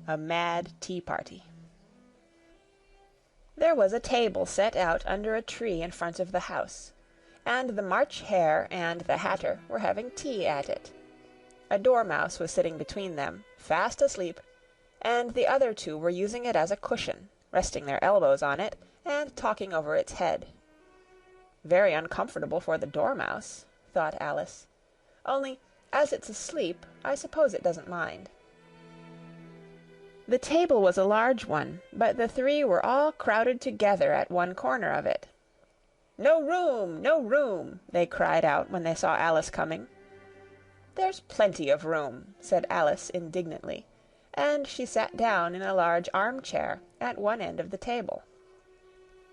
A Mad Tea Party. There was a table set out under a tree in front of the house, and the March Hare and the Hatter were having tea at it. A dormouse was sitting between them, fast asleep, and the other two were using it as a cushion, resting their elbows on it, and talking over its head. Very uncomfortable for the dormouse, thought Alice. Only, as it's asleep, I suppose it doesn't mind. The table was a large one, but the three were all crowded together at one corner of it. "No room! No room!" they cried out when they saw Alice coming. "There's plenty of room," said Alice indignantly, and she sat down in a large armchair at one end of the table.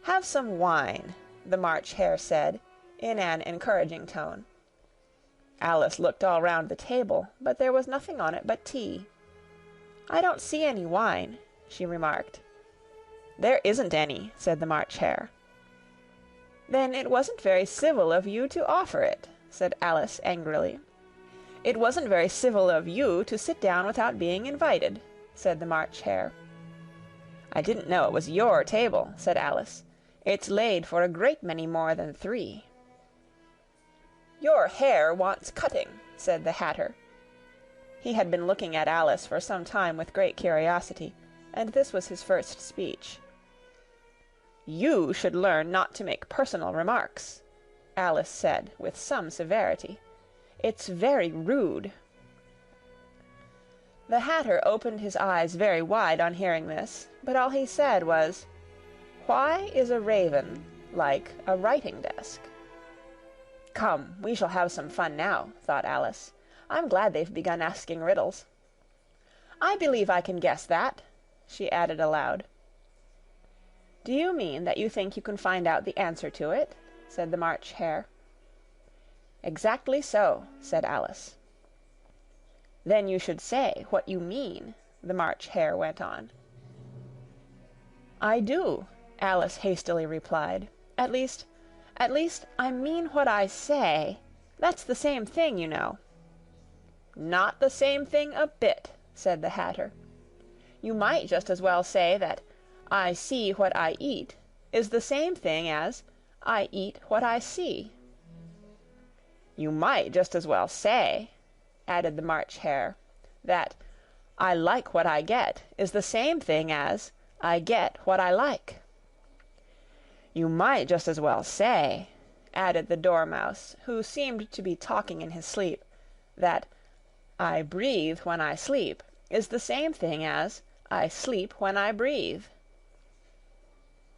"Have some wine," the March Hare said, in an encouraging tone. Alice looked all round the table, but there was nothing on it but tea. "I don't see any wine," she remarked. "There isn't any," said the March Hare. "Then it wasn't very civil of you to offer it," said Alice angrily. "It wasn't very civil of you to sit down without being invited," said the March Hare. "I didn't know it was your table," said Alice. "It's laid for a great many more than three." "Your hair wants cutting," said the Hatter. He had been looking at Alice for some time with great curiosity, and this was his first speech. "You should learn not to make personal remarks," Alice said with some severity. "It's very rude." The Hatter opened his eyes very wide on hearing this, but all he said was, "Why is a raven like a writing desk?" "Come, we shall have some fun now," thought Alice. "I'm glad they've begun asking riddles. I believe I can guess that," she added aloud. "Do you mean that you think you can find out the answer to it?" said the March Hare. "Exactly so," said Alice. "Then you should say what you mean," the March Hare went on. "I do," Alice hastily replied. At least, I mean what I say. That's the same thing, you know." "Not the same thing a bit," said the Hatter. "You might just as well say that 'I see what I eat' is the same thing as 'I eat what I see.'" "You might just as well say," added the March Hare, "that 'I like what I get' is the same thing as 'I get what I like.'" "You might just as well say," added the Dormouse, who seemed to be talking in his sleep, that "I breathe when I sleep" is the same thing as "I sleep when I breathe."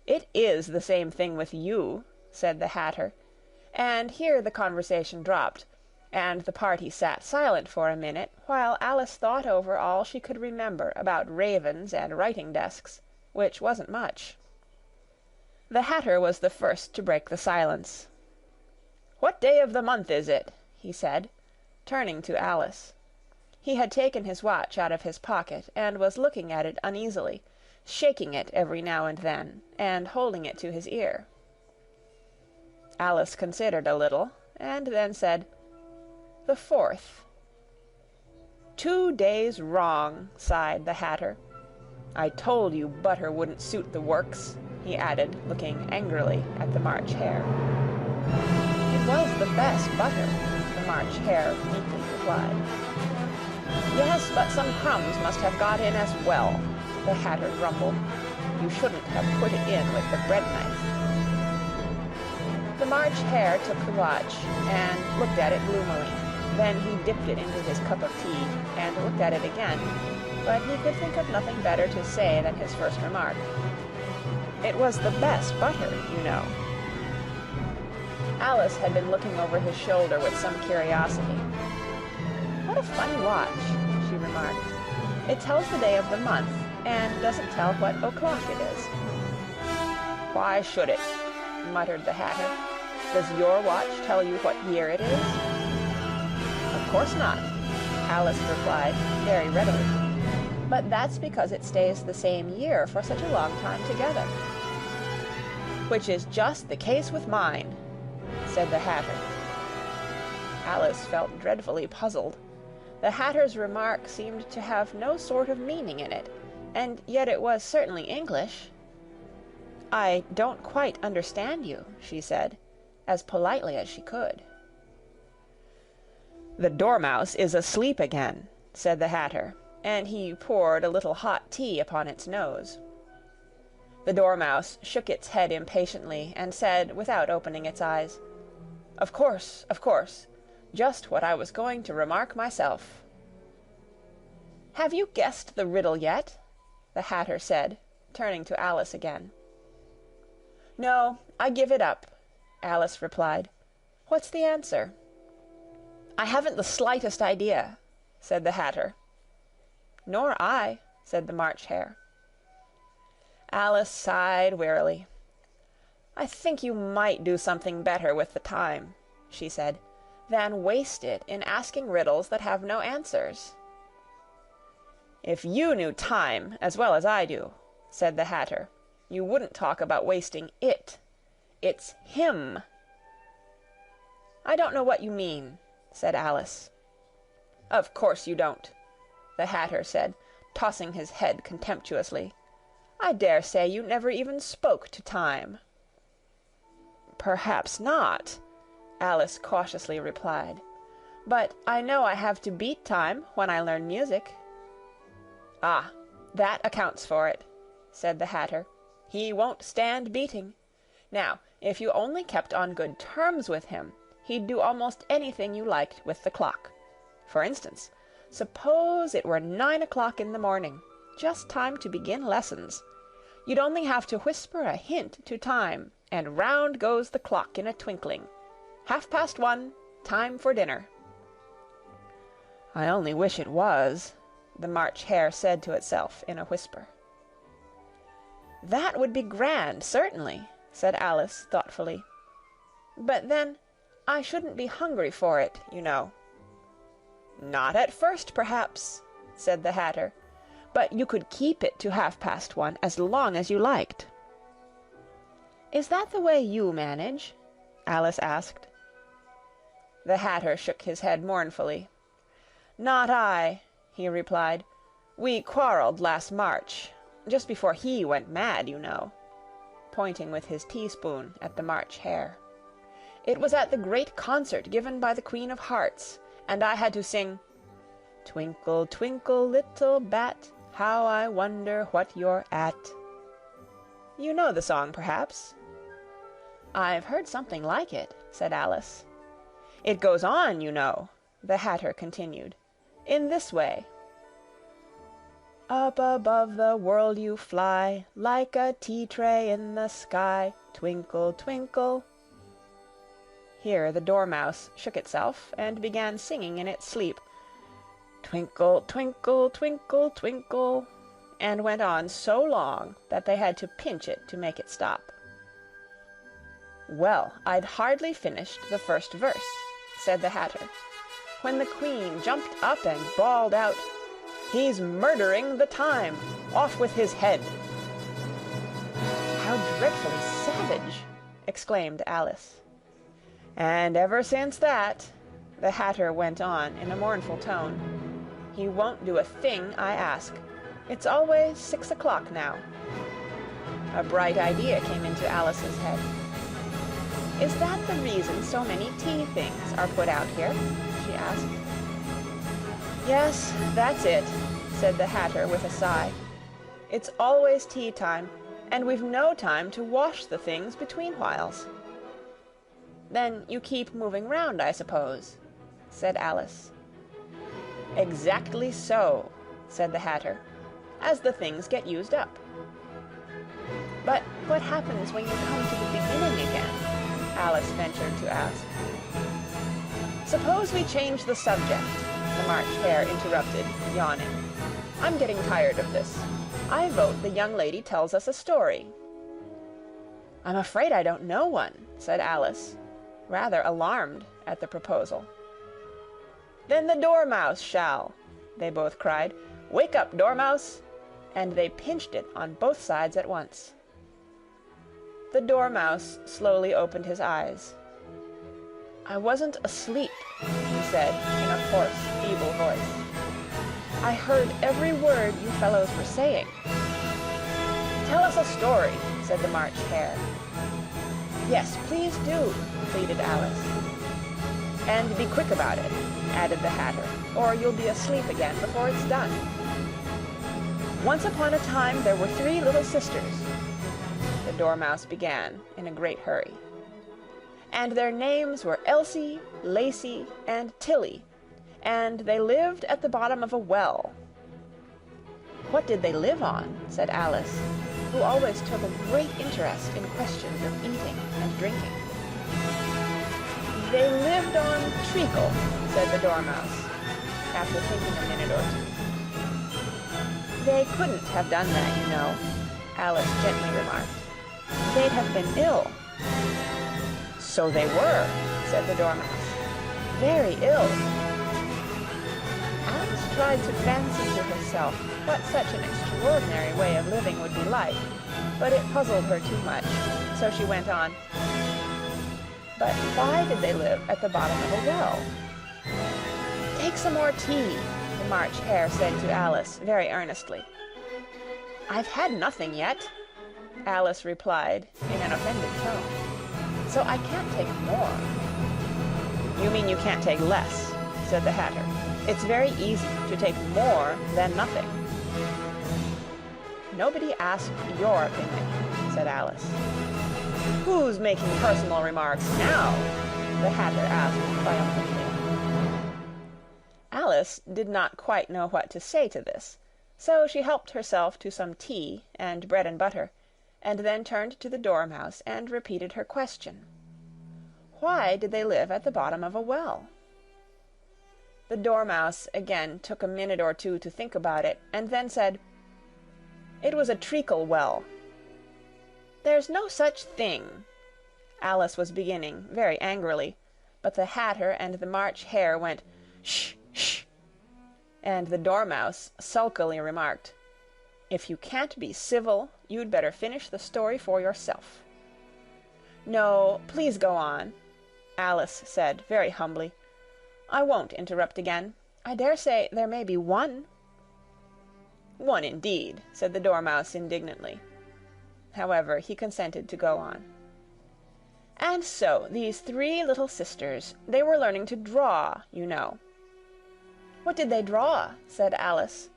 "It is the same thing with you," said the Hatter, and here the conversation dropped, and the party sat silent for a minute while Alice thought over all she could remember about ravens and writing desks, which wasn't much. The Hatter was the first to break the silence. "What day of the month is it?" he said, turning to Alice. He had taken his watch out of his pocket and was looking at it uneasily, shaking it every now and then, and holding it to his ear. Alice considered a little, and then said, "The 4th." "2 days wrong," sighed the Hatter. "I told you butter wouldn't suit the works," he added, looking angrily at the March Hare. "It was the best butter," the March Hare meekly replied. "Yes, but some crumbs must have got in as well," the Hatter grumbled. "You shouldn't have put it in with the bread knife." The March Hare took the watch and looked at it gloomily. Then he dipped it into his cup of tea and looked at it again, but he could think of nothing better to say than his first remark. "It was the best butter, you know." Alice had been looking over his shoulder with some curiosity. "What a funny watch," she remarked. "It tells the day of the month, and doesn't tell what o'clock it is." "Why should it?" muttered the Hatter. "Does your watch tell you what year it is?" "Of course not," Alice replied very readily. "But that's because it stays the same year for such a long time together." "Which is just the case with mine," said the Hatter. Alice felt dreadfully puzzled. The Hatter's remark seemed to have no sort of meaning in it, and yet it was certainly English. "I don't quite understand you," she said, as politely as she could. "The Dormouse is asleep again," said the Hatter, and he poured a little hot tea upon its nose. The Dormouse shook its head impatiently, and said, without opening its eyes, Of course. Just what I was going to remark myself." "Have you guessed the riddle yet?" the Hatter said, turning to Alice again. "No, I give it up," Alice replied. "What's the answer?" "I haven't the slightest idea," said the Hatter. "Nor I," said the March Hare. Alice sighed wearily. "I think you might do something better with the time," she said, "than waste it in asking riddles that have no answers." "If you knew time as well as I do," said the Hatter, "you wouldn't talk about wasting it. It's him." "I don't know what you mean," said Alice. "Of course you don't," the Hatter said, tossing his head contemptuously. "I dare say you never even spoke to time." "Perhaps not," Alice cautiously replied. "But I know I have to beat time when I learn music." "Ah, that accounts for it," said the Hatter. "He won't stand beating. Now, if you only kept on good terms with him, he'd do almost anything you liked with the clock. For instance, suppose it were 9 o'clock in the morning, just time to begin lessons. You'd only have to whisper a hint to time, and round goes the clock in a twinkling. 1:30, time for dinner." "I only wish it was," the March Hare said to itself in a whisper. "That would be grand, certainly," said Alice thoughtfully. "But then I shouldn't be hungry for it, you know." "Not at first, perhaps," said the Hatter, "but you could keep it to 1:30 as long as you liked." "Is that the way you manage?" Alice asked. The Hatter shook his head mournfully. "Not I," he replied. "We quarreled last March, just before he went mad, you know," pointing with his teaspoon at the March Hare. "It was at the great concert given by the Queen of Hearts, and I had to sing, 'Twinkle, twinkle, little bat, how I wonder what you're at.' You know the song, perhaps?" "I've heard something like it," said Alice. "It goes on, you know," the Hatter continued, "in this way. Up above the world you fly, like a tea-tray in the sky, twinkle, twinkle." Here the Dormouse shook itself, and began singing in its sleep, "Twinkle, twinkle, twinkle, twinkle," and went on so long that they had to pinch it to make it stop. "Well, I'd hardly finished the first verse," said the Hatter, "when the Queen jumped up and bawled out, 'He's murdering the time! Off with his head!'" "How dreadfully savage!" exclaimed Alice. "And ever since that," the Hatter went on in a mournful tone, "he won't do a thing I ask. It's always 6 o'clock now." A bright idea came into Alice's head. "Is that the reason so many tea things are put out here?" she asked. "Yes, that's it," said the Hatter with a sigh. "It's always tea time, and we've no time to wash the things between whiles." "Then you keep moving round, I suppose?" said Alice. "Exactly so," said the Hatter, "as the things get used up." "But what happens when you come to the beginning again?" Alice ventured to ask. "Suppose we change the subject," the March Hare interrupted, yawning. "I'm getting tired of this. I vote the young lady tells us a story." "I'm afraid I don't know one," said Alice, rather alarmed at the proposal. "Then the Dormouse shall," they both cried. "Wake up, Dormouse!" and they pinched it on both sides at once. The Dormouse slowly opened his eyes. "I wasn't asleep," he said in a hoarse, feeble voice. I heard every word you fellows were saying." "Tell us a story," said the March Hare. "Yes, please do," pleaded Alice. "And be quick about it," added the Hatter, "or you'll be asleep again before it's done. Once upon a time there were 3 little sisters," the Dormouse began in a great hurry. "And their names were Elsie, Lacie, and Tilly, and they lived at the bottom of a well." "What did they live on?" said Alice, who always took a great interest in questions of eating and drinking. "They lived on treacle," said the Dormouse, after thinking a minute or two. "They couldn't have done that, you know," Alice gently remarked. "They'd have been ill." "So they were," said the Dormouse. "Very ill." Alice tried to fancy to herself what such an extraordinary way of living would be like, but it puzzled her too much, so she went on. "But why did they live at the bottom of a well?" "Take some more tea," the March Hare said to Alice very earnestly. "I've had nothing yet," Alice replied in an offended tone. "So I can't take more." "You mean you can't take less," said the Hatter. "It's very easy to take more than nothing." "Nobody asked your opinion," said Alice. "Who's making personal remarks now?" the Hatter asked triumphantly. Alice did not quite know what to say to this, so she helped herself to some tea and bread and butter, and then turned to the Dormouse and repeated her question. Why did they live at the bottom of a well? The Dormouse again took a minute or two to think about it, and then said, "It was a treacle well." "There's no such thing," Alice was beginning, very angrily, but the Hatter and the March Hare went, "Shh, shh," and the Dormouse sulkily remarked, "If you can't be civil, you'd better finish the story for yourself." "No, please go on," Alice said very humbly. "I won't interrupt again. I dare say there may be one." "One indeed," said the Dormouse indignantly. However, he consented to go on. "And so these 3 little sisters, they were learning to draw, you know." "What did they draw?" said Alice,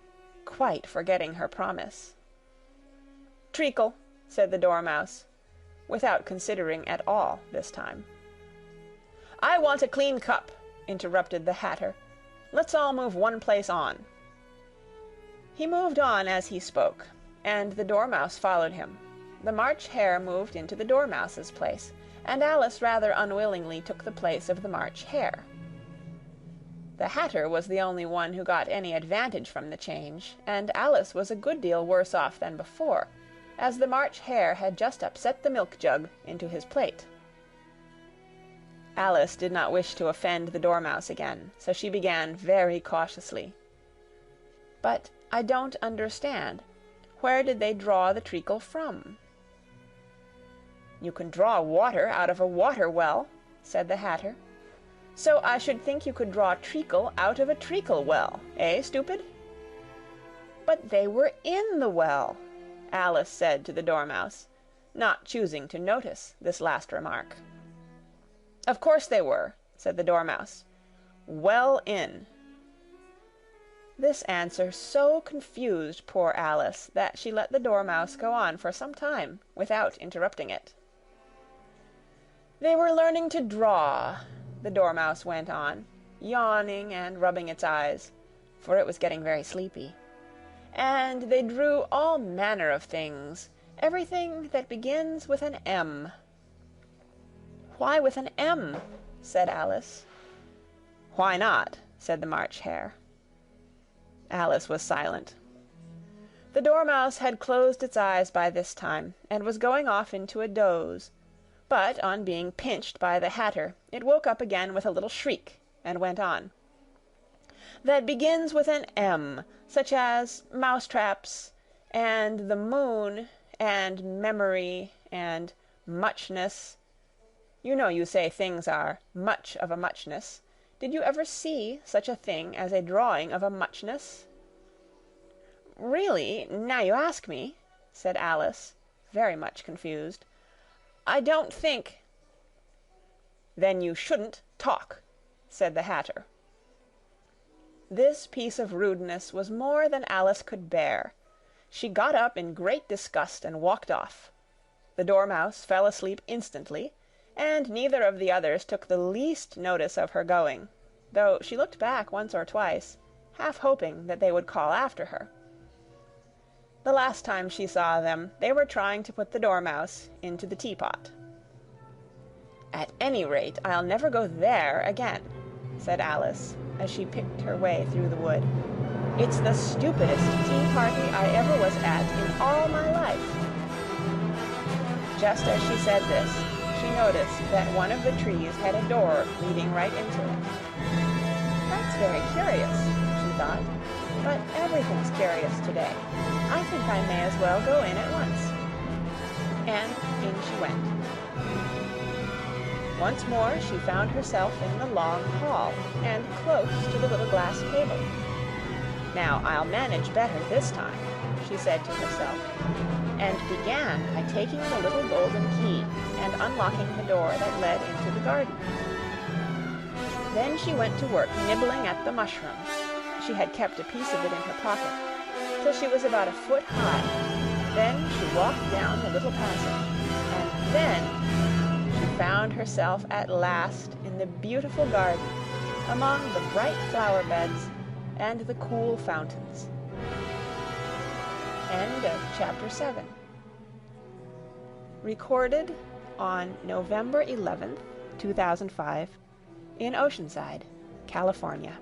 quite forgetting her promise. "Treacle," said the Dormouse, without considering at all this time. "I want a clean cup," interrupted the Hatter. "Let's all move one place on." He moved on as he spoke, and the Dormouse followed him. The March Hare moved into the Dormouse's place, and Alice rather unwillingly took the place of the March Hare. The Hatter was the only one who got any advantage from the change, and Alice was a good deal worse off than before, as the March Hare had just upset the milk jug into his plate. Alice did not wish to offend the Dormouse again, so she began very cautiously. "But I don't understand. Where did they draw the treacle from?" "You can draw water out of a water well," said the Hatter. "So I should think you could draw treacle out of a treacle well, eh, stupid?" "But they were in the well," Alice said to the Dormouse, not choosing to notice this last remark. "Of course they were," said the Dormouse. "Well in." This answer so confused poor Alice that she let the Dormouse go on for some time without interrupting it. "They were learning to draw," the Dormouse went on, yawning and rubbing its eyes, for it was getting very sleepy. "And they drew all manner of things, everything that begins with an M." "Why with an M?" said Alice. "Why not?" said the March Hare. Alice was silent. The Dormouse had closed its eyes by this time, and was going off into a doze, but on being pinched by the Hatter, it woke up again with a little shriek, and went on. "That begins with an M, such as mousetraps, and the moon, and memory, and muchness. You know you say things are much of a muchness. Did you ever see such a thing as a drawing of a muchness?" Really, now you ask me, said Alice, very much confused, I don't think—" "Then you shouldn't talk," said the Hatter. This piece of rudeness was more than Alice could bear. She got up in great disgust and walked off. The Dormouse fell asleep instantly, and neither of the others took the least notice of her going, though she looked back once or twice, half hoping that they would call after her. The last time she saw them, they were trying to put the Dormouse into the teapot. "At any rate, I'll never go there again," said Alice, as she picked her way through the wood. "It's the stupidest tea party I ever was at in all my life." Just as she said this, she noticed that one of the trees had a door leading right into it. "That's very curious," she thought, "but everything's curious today. I think I may as well go in at once." And in she went. Once more she found herself in the long hall, and close to the little glass table. "Now I'll manage better this time," she said to herself, and began by taking the little golden key and unlocking the door that led into the garden. Then she went to work nibbling at the mushroom. She had kept a piece of it in her pocket, till she was about a foot high. Then she walked down the little passage, and then she found herself at last in the beautiful garden, among the bright flower beds and the cool fountains. End of Chapter 7. Recorded on November 11th, 2005, in Oceanside, California.